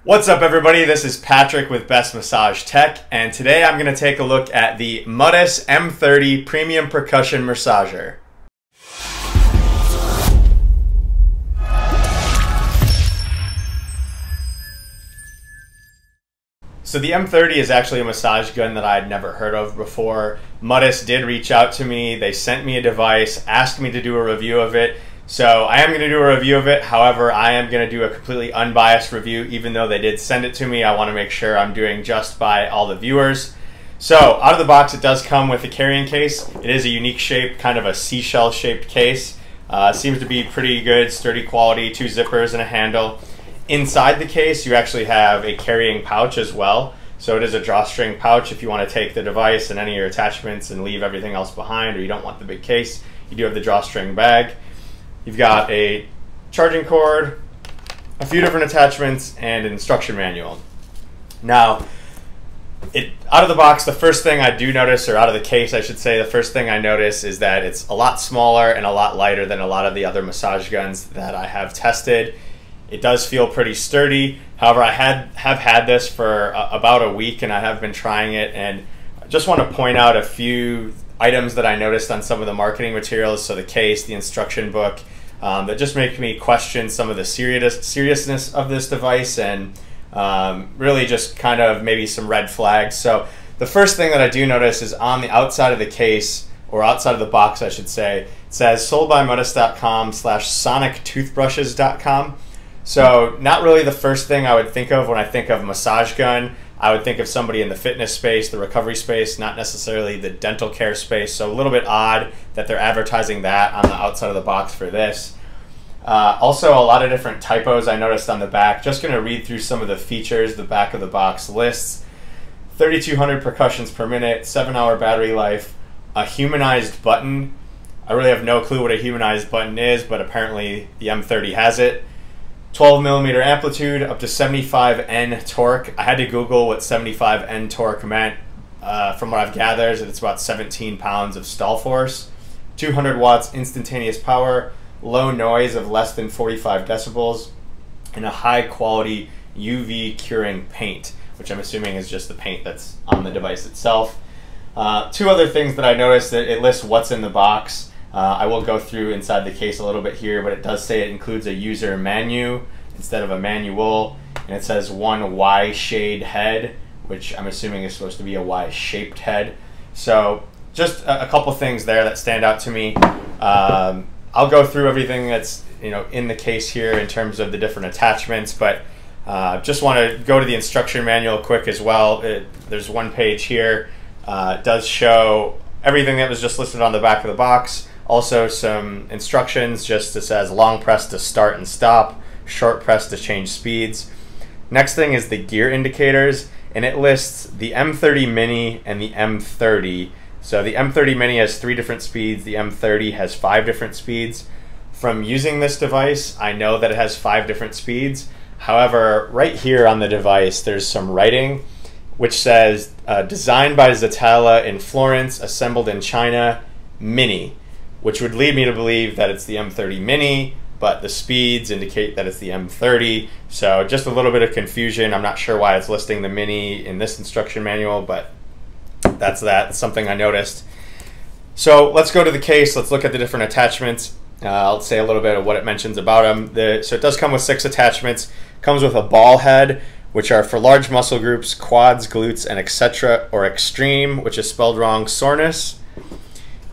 What's up, everybody? This is Patrick with Best Massage Tech, and today I'm going to take a look at the Muttus M30 Premium Percussion Massager. So the M30 is actually a massage gun that I had never heard of before. Muttus did reach out to me. They sent me a device, asked me to do a review of it. So I am going to do a review of it. However, I am going to do a completely unbiased review. Even though they did send it to me, I want to make sure I'm doing just by all the viewers. So out of the box, it does come with a carrying case. It is a unique shape, kind of a seashell shaped case. Seems to be pretty good, sturdy quality, 2 zippers and a handle. Inside the case, you actually have a carrying pouch as well. So it is a drawstring pouch if you want to take the device and any of your attachments and leave everything else behind, or you don't want the big case. You do have the drawstring bag. You've got a charging cord, a few different attachments, and an instruction manual. Now, out of the box, the first thing I do notice, or out of the case I should say, the first thing I notice is that it's a lot smaller and a lot lighter than a lot of the other massage guns that I have tested. It does feel pretty sturdy. However, I have had this for about a week, and I have been trying it, and I just want to point out a few items that I noticed on some of the marketing materials, so the case, the instruction book, that just make me question some of the seriousness of this device, and really just kind of maybe some red flags. So the first thing that I do notice is on the outside of the case, or outside of the box I should say, it says soldbymuttus.com/sonictoothbrushes.com. So not really the first thing I would think of when I think of massage gun. I would think of somebody in the fitness space, the recovery space, not necessarily the dental care space. So a little bit odd that they're advertising that on the outside of the box for this. Also, a lot of different typos I noticed on the back. Just going to read through some of the features the back of the box lists. 3,200 percussions per minute, 7-hour battery life, a humanized button. I really have no clue what a humanized button is, but apparently the M30 has it. 12mm amplitude, up to 75N torque. I had to Google what 75N torque meant. From what I've gathered, it's about 17 pounds of stall force. 200 watts instantaneous power, low noise of less than 45 decibels, and a high quality UV curing paint, which I'm assuming is just the paint that's on the device itself. 2 other things that I noticed, that it lists what's in the box. I will go through inside the case a little bit here, but it does say it includes a user menu instead of a manual, and it says 1 Y-shade head, which I'm assuming is supposed to be a Y-shaped head. So just a couple things there that stand out to me. I'll go through everything that's in the case here in terms of the different attachments, but just want to go to the instruction manual quick as well. There's one page here. It does show everything that was just listed on the back of the box. Also some instructions, just it says long press to start and stop, short press to change speeds. Next thing is the gear indicators, and it lists the M30 Mini and the M30. So the M30 Mini has 3 different speeds, the M30 has 5 different speeds. From using this device, I know that it has 5 different speeds. However, right here on the device, there's some writing which says, designed by Zatala in Florence, assembled in China, Mini, which would lead me to believe that it's the M30 Mini, but the speeds indicate that it's the M30. So just a little bit of confusion. I'm not sure why it's listing the Mini in this instruction manual, but that's something I noticed. So let's go to the case. Let's look at the different attachments. I'll say a little bit of what it mentions about them. So it does come with 6 attachments. Comes with a ball head, which are for large muscle groups, quads, glutes, and etc., or extreme, which is spelled wrong, soreness.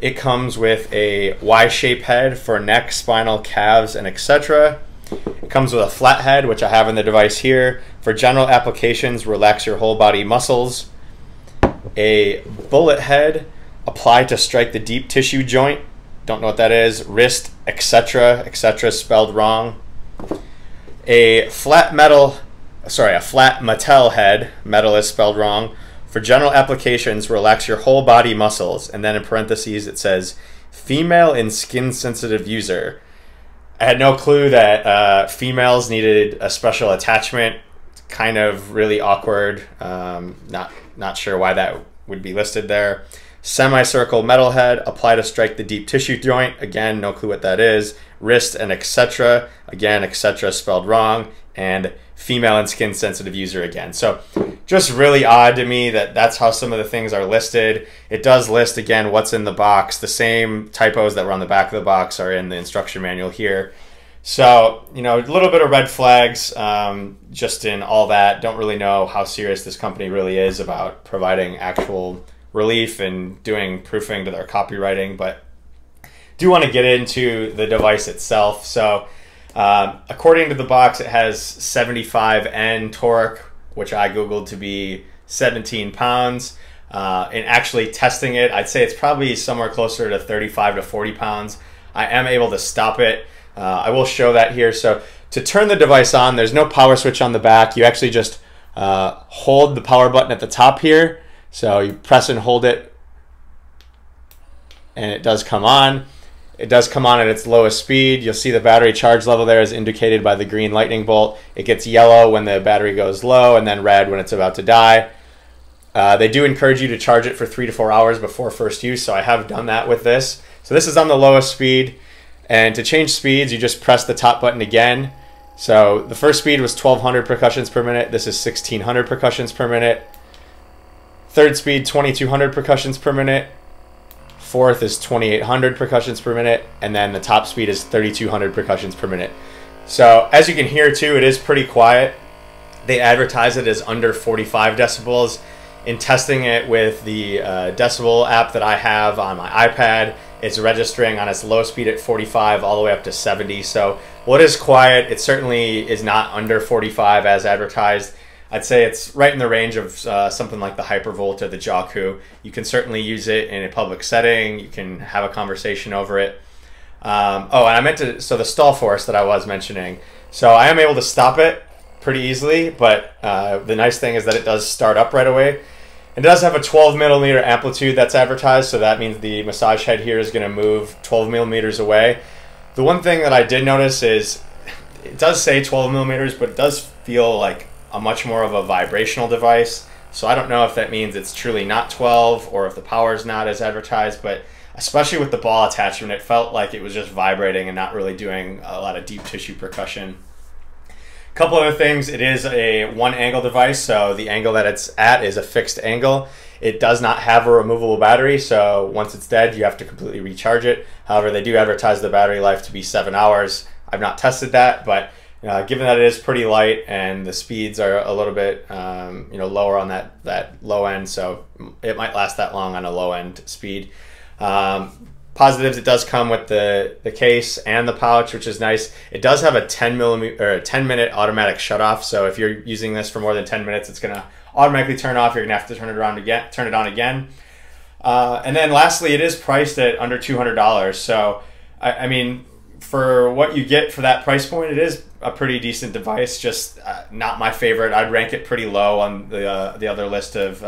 It comes with a Y-shaped head for neck, spinal, calves, and etc. It comes with a flat head, which I have in the device here, for general applications, relax your whole body muscles. A bullet head, apply to strike the deep tissue joint. Don't know what that is. Wrist, etc., etc., spelled wrong. A flat metal head, metal is spelled wrong, for general applications, relax your whole body muscles. And then in parentheses it says, female and skin sensitive user. I had no clue that females needed a special attachment. Kind of really awkward. Not sure why that would be listed there. Semicircle metal head, apply to strike the deep tissue joint. Again, no clue what that is. Wrist and etc. Again, etc. spelled wrong. And female and skin sensitive user again. So just really odd to me that that's how some of the things are listed. It does list again what's in the box. The same typos that were on the back of the box are in the instruction manual here. So, you know, a little bit of red flags just in all that. Don't really know how serious this company really is about providing actual relief and doing proofing to their copywriting, but do want to get into the device itself. So according to the box, it has 75 N torque, which I Googled to be 17 pounds. In actually testing it, I'd say it's probably somewhere closer to 35 to 40 pounds. I am able to stop it. I will show that here. So to turn the device on, there's no power switch on the back. You actually just hold the power button at the top here. So you press and hold it, and it does come on. It does come on at its lowest speed. You'll see the battery charge level there is indicated by the green lightning bolt. It gets yellow when the battery goes low and then red when it's about to die. They do encourage you to charge it for 3 to 4 hours before first use, so I have done that with this. So this is on the lowest speed, and to change speeds, you just press the top button again. So the first speed was 1200 percussions per minute. This is 1600 percussions per minute. Third speed, 2200 percussions per minute. Fourth is 2800 percussions per minute, and then the top speed is 3200 percussions per minute. So as you can hear too, it is pretty quiet. They advertise it as under 45 decibels. In testing it with the decibel app that I have on my iPad, it's registering on its low speed at 45 all the way up to 70. So while it is quiet, it certainly is not under 45 as advertised. I'd say it's right in the range of something like the Hypervolt or the Jaku. You can certainly use it in a public setting. You can have a conversation over it. Oh, and I meant to, so the stall force that I was mentioning. So I am able to stop it pretty easily, but the nice thing is that it does start up right away. It does have a 12 millimeter amplitude that's advertised, so that means the massage head here is going to move 12 millimeters away. The one thing that I did notice is it does say 12 millimeters, but it does feel like a much more of a vibrational device. So I don't know if that means it's truly not 12 or if the power is not as advertised, but especially with the ball attachment, it felt like it was just vibrating and not really doing a lot of deep tissue percussion. A couple other things, it is a one angle device, so the angle that it's at is a fixed angle. It does not have a removable battery, so once it's dead, you have to completely recharge it. However, they do advertise the battery life to be 7 hours. I've not tested that, but given that it is pretty light and the speeds are a little bit lower on that low end, so it might last that long on a low end speed. Positives, it does come with the case and the pouch, which is nice. It does have a 10 minute automatic shutoff, so if you're using this for more than 10 minutes, it's gonna automatically turn off. You're gonna have to turn it on again. And then lastly, it is priced at under $200. So I mean, for what you get for that price point, it is a pretty decent device. Just not my favorite. I'd rank it pretty low on the other list of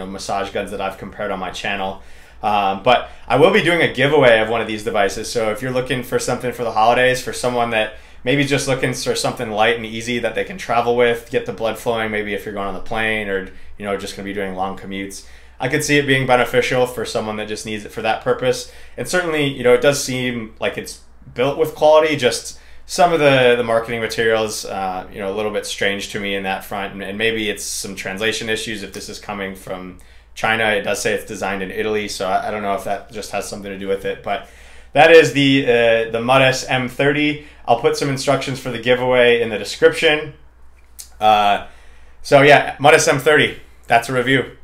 massage guns that I've compared on my channel. But I will be doing a giveaway of one of these devices. So if you're looking for something for the holidays, for someone that maybe just looking for something light and easy that they can travel with, get the blood flowing, maybe if you're going on the plane or just going to be doing long commutes, I could see it being beneficial for someone that just needs it for that purpose. And certainly, it does seem like it's built with quality. Just some of the marketing materials, a little bit strange to me in that front, and maybe it's some translation issues if this is coming from China. It does say it's designed in Italy, so I don't know if that just has something to do with it. But that is the Muttus M30. I'll put some instructions for the giveaway in the description. So yeah, Muttus M30. That's a review.